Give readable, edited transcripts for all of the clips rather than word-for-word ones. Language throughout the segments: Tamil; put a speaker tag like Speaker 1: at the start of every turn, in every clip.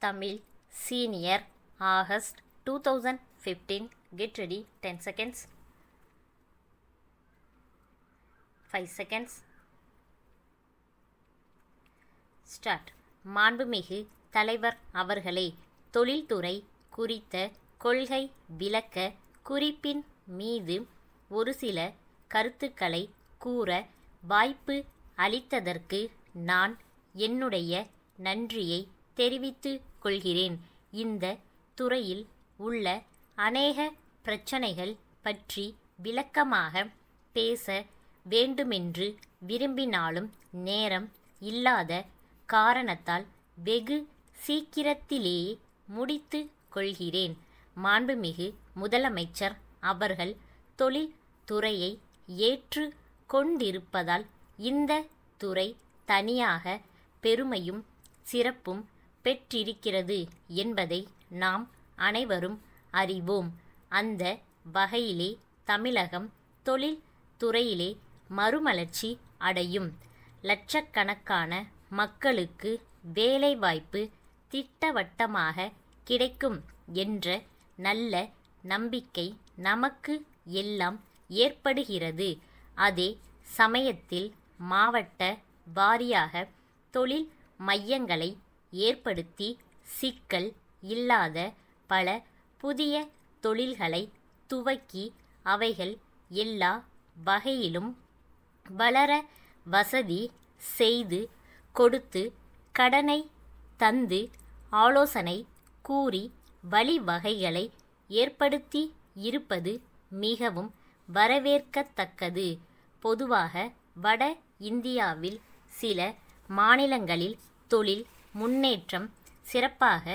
Speaker 1: Tamil Senior August 2015. Get ready. 10 seconds. 5 seconds. Start. மாண்புமிகு தலைவர் அவர்களே, தொழில்துறை குறித்த கொள்கை விளக்க குறிப்பின் மீது ஒரு சில கருத்துக்களை கூற வாய்ப்பு அளித்ததற்கு நான் என்னுடைய நன்றியை தெரிவித்துக் கொள்கிறேன். இந்த துறையில் உள்ள அநேக பிரச்சனைகள் பற்றி விளக்கமாக பேச வேண்டுமென்று விரும்பினாலும் நேரம் இல்லாத காரணத்தால் வெகு சீக்கிரத்திலேயே முடித்து கொள்கிறேன். மாண்புமிகு முதலமைச்சர் அவர்கள் தொழில் துறையை ஏற்று கொண்டிருப்பதால் இந்த துறை தனியாக பெருமையும் சிறப்பும் பெற்றிருக்கிறது என்பதை நாம் அனைவரும் அறிவோம். அந்த வகையிலே தமிழகம் தொழில் துறையிலே மறுமலர்ச்சி அடையும். லட்சக்கணக்கான மக்களுக்கு வேலைவாய்ப்பு திட்டவட்டமாக கிடைக்கும் என்ற நல்ல நம்பிக்கை நமக்கு எல்லாம் ஏற்படுகிறது. அதே சமயத்தில் மாவட்ட வாரியாக தொழில் மையங்களை ஏற்படுத்தி சிக்கல் இல்லாத பல புதிய தொழில்களை துவக்கி அவைகள் எல்லா வகையிலும் வளர வசதி செய்து கொடுத்து கடனை தந்து ஆலோசனை கூறி வழிவகைகளை ஏற்படுத்தி இருப்பது மிகவும் வரவேற்கத்தக்கது. பொதுவாக வட இந்தியாவில் சில மாநிலங்களில் தொழில் முன்னேற்றம் சிறப்பாக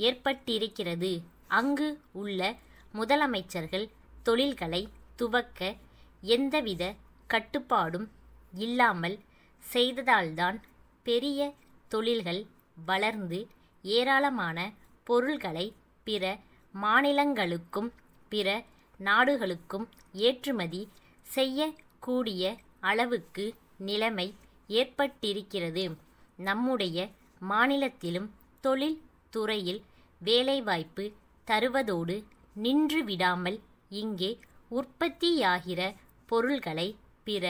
Speaker 1: ஏற்பட்டிருக்கிறது. அங்கு உள்ள முதலமைச்சர்கள் தொழில்களை துவக்க எந்தவித கட்டுப்பாடும் இல்லாமல் செய்ததால்தான் பெரிய தொழில்கள் வளர்ந்து ஏராளமான பொருள்களை பிற மாநிலங்களுக்கும் பிற நாடுகளுக்கும் ஏற்றுமதி செய்யக்கூடிய அளவுக்கு நிலைமை ஏற்பட்டிருக்கிறது. நம்முடைய மாநிலத்திலும் தொழில் துறையில் வேலைவாய்ப்பு தருவதோடு நின்று விடாமல் இங்கே உற்பத்தியாகிற பொருள்களை பிற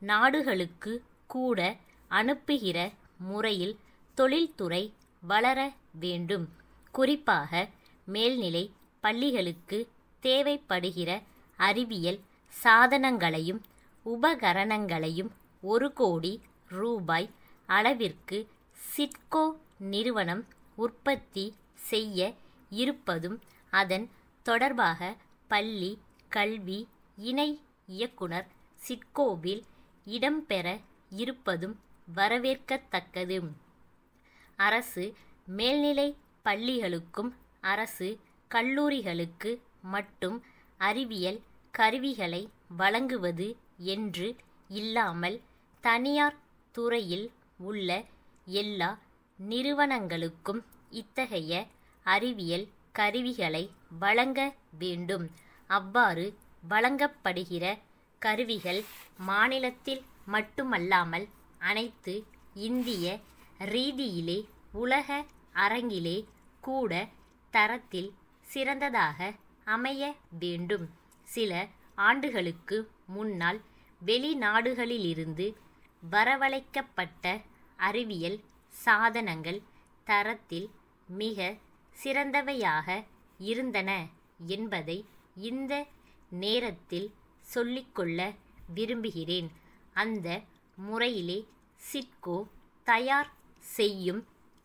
Speaker 1: நாடுகளுக்கு கூட அனுப்புகிற முறையில் தொழில்துறை வளர வேண்டும். குறிப்பாக மேல்நிலை பள்ளிகளுக்கு தேவைப்படுகிற அறிவியல் சாதனங்களையும் உபகரணங்களையும் 1 கோடி ரூபாய் அளவிற்கு சிட்கோ நிறுவனம் உற்பத்தி செய்ய இருப்பதும் அதன் தொடர்பாக பள்ளி கல்வி இணை இயக்குனர் சிட்கோவில் இடம்பெற இருப்பதும் வரவேற்கத்தக்கது. அரசு மேல்நிலை பள்ளிகளுக்கும் அரசு கல்லூரிகளுக்கு மட்டும் அறிவியல் கருவிகளை வழங்குவது என்று இல்லாமல் தனியார் துறையில் உள்ள எல்லா நிறுவனங்களுக்கும் இத்தகைய அறிவியல் கருவிகளை வழங்க வேண்டும். அவ்வாறு வழங்கப்படுகிற கருவிகள் மாநிலத்தில் மட்டுமல்லாமல் அனைத்து இந்திய ரீதியிலே உலக அரங்கிலே கூட தரத்தில் சிறந்ததாக அமைய வேண்டும். சில ஆண்டுகளுக்கு முன்னால் வெளிநாடுகளிலிருந்து வரவழைக்கப்பட்ட அறிவியல் சாதனங்கள் தரத்தில் மிக சிறந்தவையாக இருந்தன என்பதை இந்த நேரத்தில் சொல்லிக்கொள்ள விரும்புகிறேன். அந்த முறையிலே சிட்கோ தயார் செய்யும்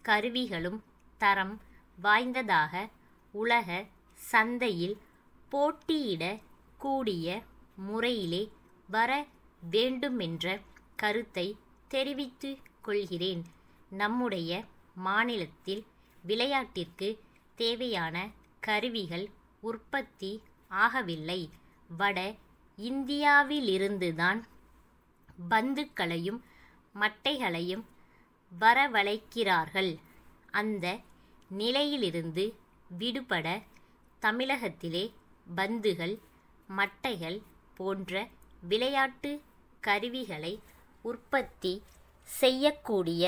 Speaker 1: கருவிகளும் தரம் வாய்ந்ததாக உலக சந்தையில் போட்டியிட கூடிய முறையிலே வர வேண்டுமென்ற கருத்தை தெரிவித்துக் கொள்கிறேன். நம்முடைய மாநிலத்தில் விளையாட்டிற்கு தேவையான கருவிகள் உற்பத்தி ஆகவில்லை. வட இந்தியாவிலிருந்துதான் பந்துக்களையும் மட்டைகளையும் வரவழைக்கிறார்கள். அந்த நிலையிலிருந்து விடுபட தமிழகத்திலே பந்துகள் மட்டைகள் போன்ற விளையாட்டு கருவிகளை உற்பத்தி செய்யக்கூடிய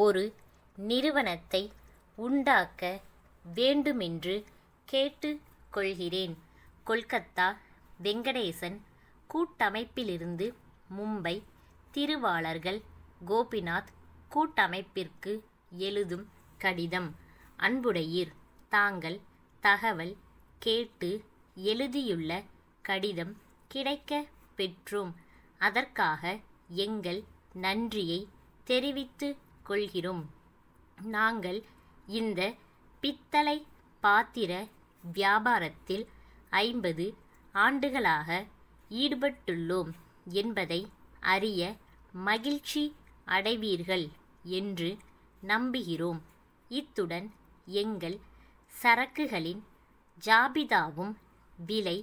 Speaker 1: ஒரு நிறுவனத்தை உண்டாக்க வேண்டுமென்று கேட்டு கொள்கிறேன். கொல்கத்தா வெங்கடேசன் கூட்டமைப்பிலிருந்து மும்பை திருவாளர்கள் கோபிநாத் கூட்டமைப்பிற்கு எழுதும் கடிதம். அன்புடையீர், தாங்கள் தகவல் கேட்டு எழுதியுள்ள கடிதம் கிடைக்கப் பெற்றோம். அதற்காக எங்கள் நன்றியை தெரிவித்துக் கொள்கிறோம். நாங்கள் இந்த பித்தளை பாத்திர வியாபாரத்தில் 50 ஆண்டுகளாக ஈடுபட்டுள்ளோம் என்பதை அறிய மகிழ்ச்சி அடைவீர்கள் என்று நம்புகிறோம். இத்துடன் எங்கள் சரக்குகளின் ஜாபிதாவும் விலை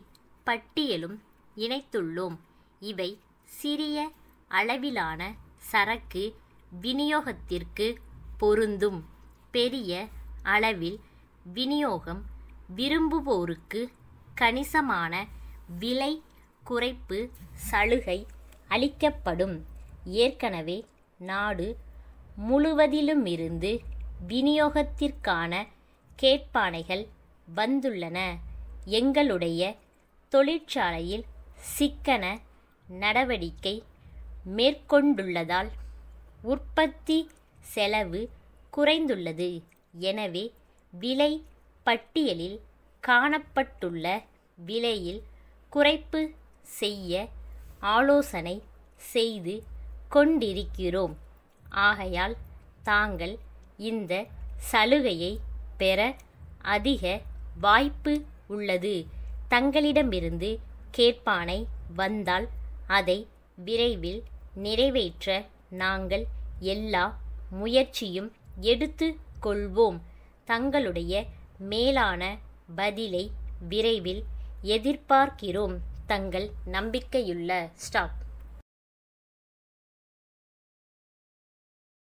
Speaker 1: பட்டியலும் இணைத்துள்ளோம். இவை சிறிய அளவிலான சரக்கு விநியோகத்திற்கு பொருந்தும். பெரிய அளவில் விநியோகம் விரும்புவோருக்கு கணிசமான விலை குறைப்பு சலுகை அளிக்கப்படும். ஏற்கனவே நாடு முழுவதிலுமிருந்து விநியோகத்திற்கான கேட்பாணைகள் வந்துள்ளன. எங்களுடைய தொழிற்சாலையில் சிக்கன நடவடிக்கை மேற்கொண்டுள்ளதால் உற்பத்தி செலவு குறைந்துள்ளது. எனவே விலை பட்டியலில் காணப்பட்டுள்ள விலையில் குறைப்பு செய்ய ஆலோசனை செய்து கொண்டிருக்கிறோம். ஆகையால் தாங்கள் இந்த சலுகையை பெற அதிக வாய்ப்பு உள்ளது. தங்களிடமிருந்து கேட்பானை வந்தால் அதை விரைவில் நிறைவேற்ற நாங்கள் எல்லா முயற்சியும் எடுத்து கொள்வோம். தங்களுடைய மேலான பதிலை விரைவில் எதிர்பார்க்கிறோம். தங்கள் நம்பிக்கையுள்ள ஸ்டாப்.